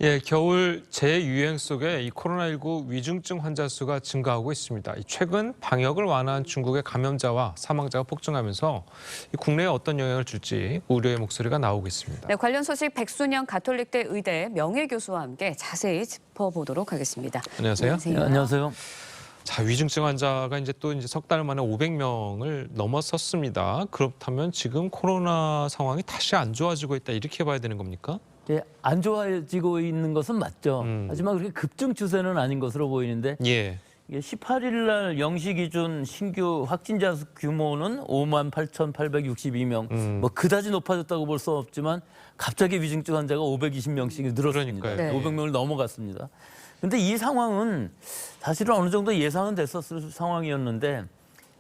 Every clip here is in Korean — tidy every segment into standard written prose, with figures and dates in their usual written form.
예, 겨울 재유행 속에 이 코로나19 위중증 환자 수가 증가하고 있습니다. 최근 방역을 완화한 중국의 감염자와 사망자가 폭증하면서 국내에 어떤 영향을 줄지 우려의 목소리가 나오고 있습니다. 네, 관련 소식 백순영 가톨릭대 의대 명예교수와 함께 자세히 짚어보도록 하겠습니다. 안녕하세요. 네, 안녕하세요. 자, 위중증 환자가 이제 석 달 만에 500명을 넘어섰습니다. 그렇다면 지금 코로나 상황이 다시 안 좋아지고 있다 이렇게 봐야 되는 겁니까? 예, 안 좋아지고 있는 것은 맞죠. 하지만 그렇게 급증 추세는 아닌 것으로 보이는데 예. 18일 날 0시 기준 신규 확진자 수 규모는 58,862명. 뭐 그다지 높아졌다고 볼 수 없지만 갑자기 위중증 환자가 520명씩 늘었습니다. 그러니까요. 네. 500명을 넘어갔습니다. 근데 이 상황은 사실은 어느 정도 예상은 됐었을 상황이었는데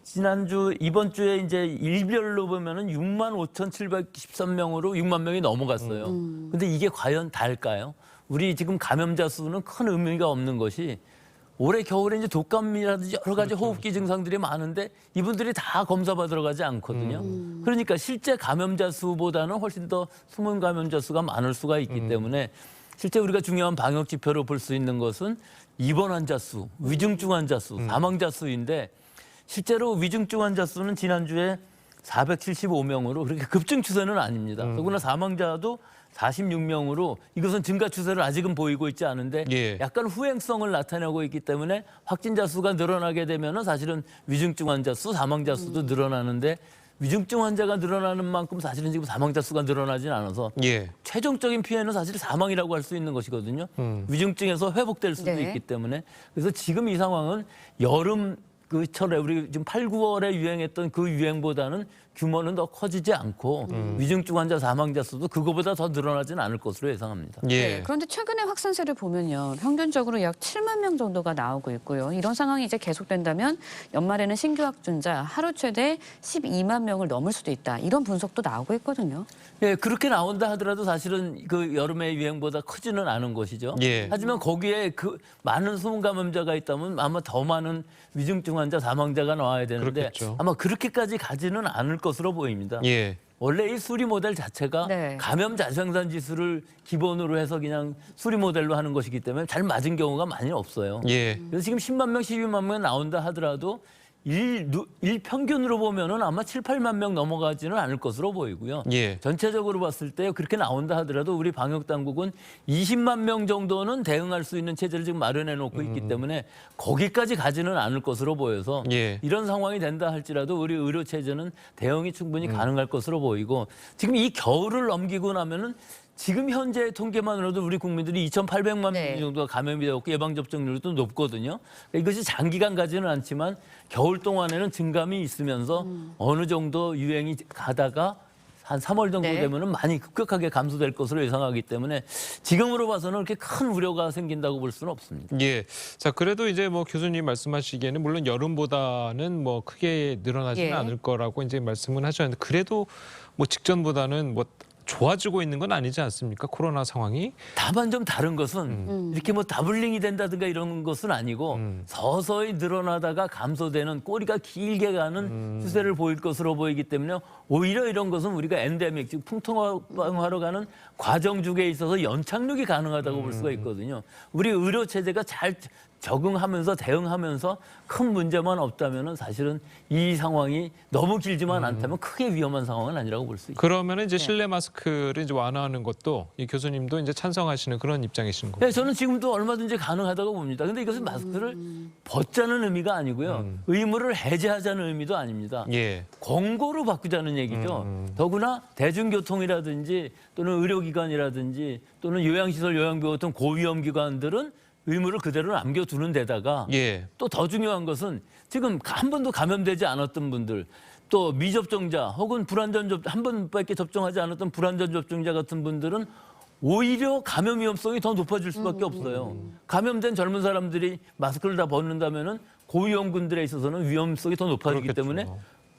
지난주 이번 주에 이제 일별로 보면은 65,713명으로 6만 명이 넘어갔어요. 근데 이게 과연 다일까요? 우리 지금 감염자 수는 큰 의미가 없는 것이 올해 겨울에 이제 독감이라든지 여러 가지 호흡기 증상들이 많은데 이분들이 다 검사 받으러 가지 않거든요. 그러니까 실제 감염자 수보다는 훨씬 더 숨은 감염자 수가 많을 수가 있기 때문에 실제 우리가 중요한 방역 지표로 볼 수 있는 것은 입원 환자 수, 위중증 환자 수, 사망자 수인데 실제로 위중증 환자 수는 지난주에 475명으로 그렇게 급증 추세는 아닙니다. 더구나 사망자도 46명으로 이것은 증가 추세를 아직은 보이고 있지 않은데 예. 약간 후행성을 나타내고 있기 때문에 확진자 수가 늘어나게 되면 사실은 위중증 환자 수, 사망자 수도 늘어나는데 위중증 환자가 늘어나는 만큼 사실은 지금 사망자 수가 늘어나진 않아서 예. 최종적인 피해는 사실 사망이라고 할 수 있는 것이거든요. 위중증에서 회복될 수도 네. 있기 때문에 그래서 지금 이 상황은 여름 그 철에 우리 지금 8, 9월에 유행했던 그 유행보다는 규모는 더 커지지 않고 위중증 환자 사망자 수도 그거보다 더 늘어나지는 않을 것으로 예상합니다. 예. 네, 그런데 최근의 확산세를 보면요. 평균적으로 약 7만 명 정도가 나오고 있고요. 이런 상황이 이제 계속된다면 연말에는 신규 확진자 하루 최대 12만 명을 넘을 수도 있다. 이런 분석도 나오고 있거든요. 예, 그렇게 나온다 하더라도 사실은 그 여름의 유행보다 크지는 않은 것이죠. 예. 하지만 거기에 그 많은 숨은 감염자가 있다면 아마 더 많은 위중증 환자 사망자가 나와야 되는데 그렇겠죠. 아마 그렇게까지 가지는 않을 것으로 보입니다. 예. 원래 이 수리 모델 자체가 네. 감염 자생산 지수를 기본으로 해서 그냥 수리 모델로 하는 것이기 때문에 잘 맞은 경우가 많이 없어요. 예. 그래서 지금 10만 명, 12만 명 나온다 하더라도 일 평균으로 보면은 아마 7, 8만 명 넘어가지는 않을 것으로 보이고요. 예. 전체적으로 봤을 때 그렇게 나온다 하더라도 우리 방역 당국은 20만 명 정도는 대응할 수 있는 체제를 지금 마련해 놓고 있기 때문에 거기까지 가지는 않을 것으로 보여서 예. 이런 상황이 된다 할지라도 우리 의료 체제는 대응이 충분히 가능할 것으로 보이고 지금 이 겨울을 넘기고 나면은 지금 현재 통계만으로도 우리 국민들이 2,800만 네. 명 정도가 감염이 되었고 예방접종률도 높거든요. 그러니까 이것이 장기간 가지는 않지만 겨울 동안에는 증감이 있으면서 어느 정도 유행이 가다가 한 3월 정도 네. 되면은 많이 급격하게 감소될 것으로 예상하기 때문에 지금으로 봐서는 그렇게 큰 우려가 생긴다고 볼 수는 없습니다. 예. 자, 그래도 이제 뭐 교수님 말씀하시기에는 물론 여름보다는 뭐 크게 늘어나지는 예. 않을 거라고 이제 말씀은 하셨는데 그래도 뭐 직전보다는 뭐 좋아지고 있는 건 아니지 않습니까? 코로나 상황이. 다만 좀 다른 것은 이렇게 뭐 다블링이 된다든가 이런 것은 아니고 서서히 늘어나다가 감소되는 꼬리가 길게 가는 추세를 보일 것으로 보이기 때문에 오히려 이런 것은 우리가 엔데믹, 즉 풍통화로 가는 과정 중에 있어서 연착륙이 가능하다고 볼 수가 있거든요. 우리 의료 체제가 잘 적응하면서 대응하면서 큰 문제만 없다면은 사실은 이 상황이 너무 길지만 않다면 크게 위험한 상황은 아니라고 볼 수 있습니다. 그러면은 이제 실내 마스크를 이제 완화하는 것도 이 교수님도 이제 찬성하시는 그런 입장이신 거예요. 네, 저는 지금도 얼마든지 가능하다고 봅니다. 근데 이것은 마스크를 벗자는 의미가 아니고요. 의무를 해제하자는 의미도 아닙니다. 예. 권고로 바꾸자는 얘기죠. 더구나 대중교통이라든지 또는 의료기관이라든지 또는 요양시설, 요양병원 같은 고위험 기관들은 의무를 그대로 남겨두는 데다가 예. 또 더 중요한 것은 지금 한 번도 감염되지 않았던 분들 또 미접종자 혹은 한 번밖에 접종하지 않았던 불완전 접종자 같은 분들은 오히려 감염 위험성이 더 높아질 수밖에 없어요. 감염된 젊은 사람들이 마스크를 다 벗는다면은 고위험군들에 있어서는 위험성이 더 높아지기 그렇겠죠. 때문에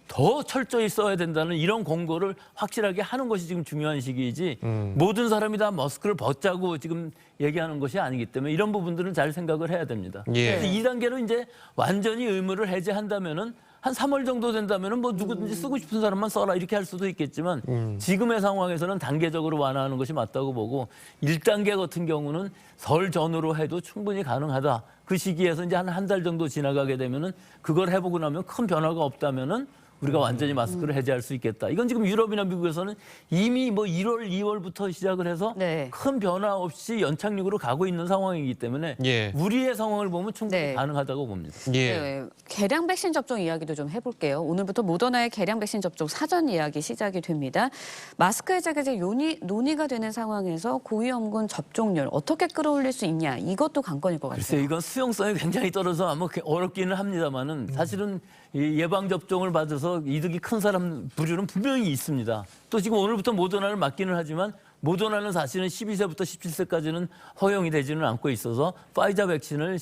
더 철저히 써야 된다는 이런 권고를 확실하게 하는 것이 지금 중요한 시기이지 모든 사람이 다 마스크를 벗자고 지금 얘기하는 것이 아니기 때문에 이런 부분들은 잘 생각을 해야 됩니다. 예. 그래서 2단계로 이제 완전히 의무를 해제한다면은 한 3월 정도 된다면은 뭐 누구든지 쓰고 싶은 사람만 써라 이렇게 할 수도 있겠지만 지금의 상황에서는 단계적으로 완화하는 것이 맞다고 보고 1단계 같은 경우는 설 전후로 해도 충분히 가능하다. 그 시기에서 이제 한 달 정도 지나가게 되면은 그걸 해보고 나면 큰 변화가 없다면은 우리가 완전히 마스크를 해제할 수 있겠다. 이건 지금 유럽이나 미국에서는 이미 뭐 1월, 2월부터 시작을 해서 네. 큰 변화 없이 연착륙으로 가고 있는 상황이기 때문에 예. 우리의 상황을 보면 충분히 네. 가능하다고 봅니다. 예. 네, 개량 백신 접종 이야기도 좀 해볼게요. 오늘부터 모더나의 개량 백신 접종 사전 예약이 시작이 됩니다. 마스크 해제가 이제 논의가 되는 상황에서 고위험군 접종률 어떻게 끌어올릴 수 있냐 이것도 관건일 것 같아요. 글쎄요, 이건 수용성이 굉장히 떨어져 아마 어렵기는 합니다만은 사실은 이 예방 접종을 받아서 이득이 큰 사람 부류는 분명히 있습니다. 또 지금 오늘부터 모더나를 맞기는 하지만 모더나는 사실은 12세부터 17세까지는 허용이 되지는 않고 있어서 파이자 백신을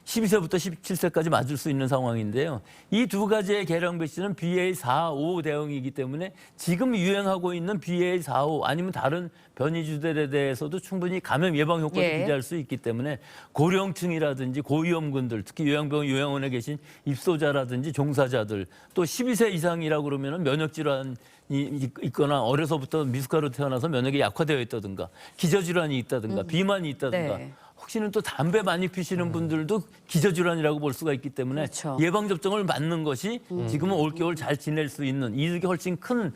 12세부터 17세까지 맞을 수 있는 상황인데요. 이 두 가지의 개량 백신은 BA.4, 5 대응이기 때문에 지금 유행하고 있는 BA.4, 5 아니면 다른 변이주들에 대해서도 충분히 감염 예방 효과를 예. 기대할 수 있기 때문에 고령층이라든지 고위험군들, 특히 요양병원 요양원에 계신 입소자라든지 종사자들, 또 12세 이상이라고 그러면 면역 질환이 있거나 어려서부터 미숙아로 태어나서 면역이 약화되어 있다든가 기저질환이 있다든가 비만이 있다든가 네. 혹시는 또 담배 많이 피시는 분들도 기저질환이라고 볼 수가 있기 때문에 그렇죠. 예방접종을 맞는 것이 지금은 올겨울 잘 지낼 수 있는 이득이 훨씬 큰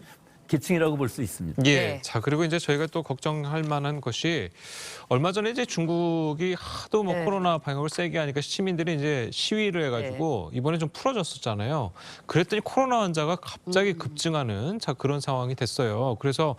계층이라고 볼 수 있습니다. 예. 네. 자, 그리고 이제 저희가 또 걱정할 만한 것이 얼마 전에 이제 중국이 하도 뭐 네. 코로나 방역을 세게 하니까 시민들이 이제 시위를 해가지고 이번에 좀 풀어졌었잖아요. 그랬더니 코로나 환자가 갑자기 급증하는 자 그런 상황이 됐어요. 그래서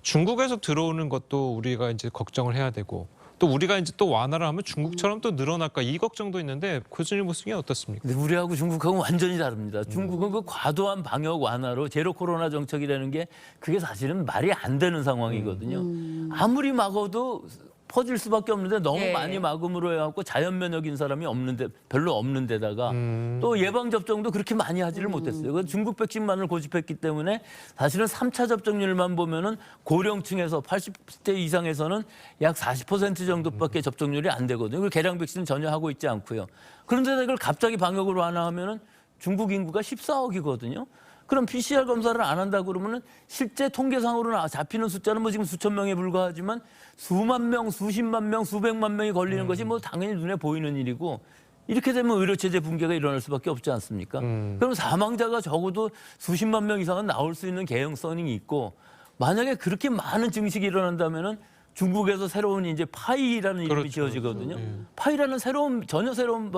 중국에서 들어오는 것도 우리가 이제 걱정을 해야 되고 또 우리가 이제 또 완화를 하면 중국처럼 또 늘어날까 이 걱정도 있는데 교수님 보시기엔 어떻습니까? 근데 우리하고 중국하고는 완전히 다릅니다. 중국은 그 과도한 방역 완화로 제로 코로나 정책이라는 게 그게 사실은 말이 안 되는 상황이거든요. 아무리 막아도 퍼질 수밖에 없는데 너무 예. 많이 막음으로 해갖고 자연 면역인 사람이 없는데 별로 없는 데다가 또 예방 접종도 그렇게 많이 하지를 못했어요. 그 중국 백신만을 고집했기 때문에 사실은 3차 접종률만 보면은 고령층에서 80대 이상에서는 약 40% 정도밖에 접종률이 안 되거든요. 그리고 개량 백신은 전혀 하고 있지 않고요. 그런데 이걸 갑자기 방역으로 완화하면은 중국 인구가 14억이거든요. 그럼 PCR 검사를 안 한다 그러면은 실제 통계상으로 잡히는 숫자는 뭐 지금 수천 명에 불과하지만 수만 명, 수십만 명, 수백만 명이 걸리는 것이 뭐 당연히 눈에 보이는 일이고 이렇게 되면 의료체제 붕괴가 일어날 수밖에 없지 않습니까? 그럼 사망자가 적어도 수십만 명 이상은 나올 수 있는 개연성이 있고 만약에 그렇게 많은 증식이 일어난다면은 중국에서 새로운 이제 파이라는 이름이 그렇죠. 지어지거든요. 파이라는 전혀 새로운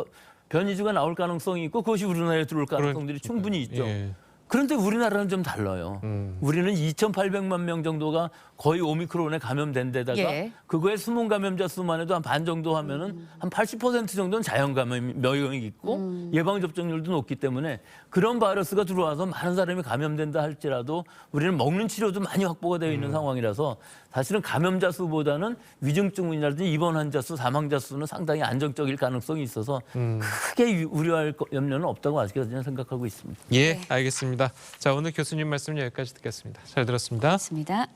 변이주가 나올 가능성이 있고 그것이 우리나라에 들어올 가능성들이 충분히 있죠. 예. 그런데 우리나라는 좀 달라요. 우리는 2,800만 명 정도가 거의 오미크론에 감염된 데다가 예. 그거에 숨은 감염자 수만 해도 한 반 정도 하면은 한 80% 정도는 자연 감염이 있고 예방 접종률도 높기 때문에 그런 바이러스가 들어와서 많은 사람이 감염된다 할지라도 우리는 먹는 치료도 많이 확보가 되어 있는 상황이라서 사실은 감염자 수보다는 위중증이라든지 입원 환자 수, 사망자 수는 상당히 안정적일 가능성이 있어서 크게 우려할 염려는 없다고 아직까지는 생각하고 있습니다. 예, 알겠습니다. 자, 오늘 교수님 말씀 여기까지 듣겠습니다. 잘 들었습니다. 맞습니다.